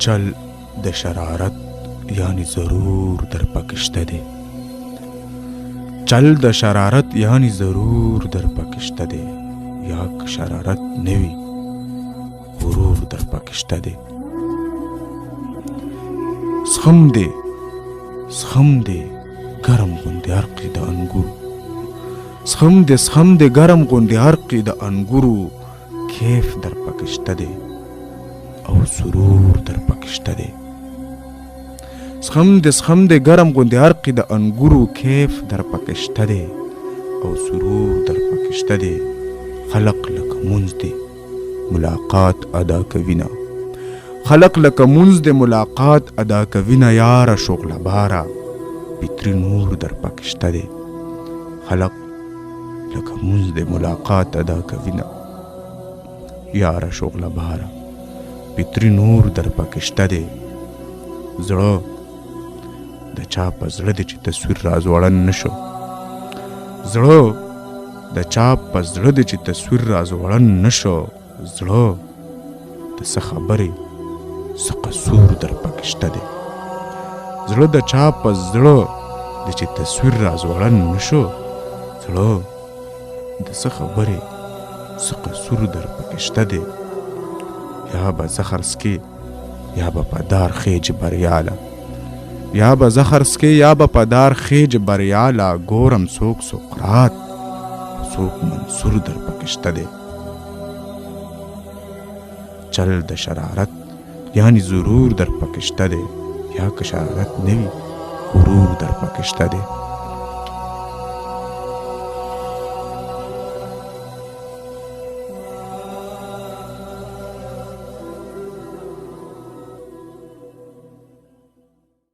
چل د شرارت یعنی ضرور در پکشته دی. چل د شرارت یعنی ضرور در پکشته دی. یا که شرارت نوی غرور در پکشته دی. سخم دی گرم غوندې عرقې د انګورو. سخم دی گرم غوندې عرقې د انګورو. کیف در پکشته دی او سرور در پکشته دی. سخم دی گرم غوندې عرقې د انګورو. کیف در پکشته دی او سرور در پکشته دی. خلق لکه مونځ دی ملاقات ادا کوینه. خلق لکه مونځ دی ملاقات ادا کوینه. یاره شغله باره پیتری نور در پکشته دی. خلق لکه مونځ دی ملاقات ادا کوینه. یاره شغله باره پیتری نور در پکشته دی. زړه د چا په زړه دی چې تصویر رازوړن نشو. زړه د چا په زړه دی چې تصویر رازوړن نشو. زړه د څه خبرې څه قصور در پکشته دی. زړه د چا په زړه دی چې تصویر رازوړن نشو. زړه د څه خبرې څه قصور در پکشته دی. یا به زخر سکې یا به په دار خیج بریاله. یا به زخر سکې یا به په دار خیج بریاله. ګورم څوک سقراط څوک منصور در پکشته دی. چل د شرارت یعنی ضرور در پکشته دی. یا که شرارت نوی غرور در پکشته دی.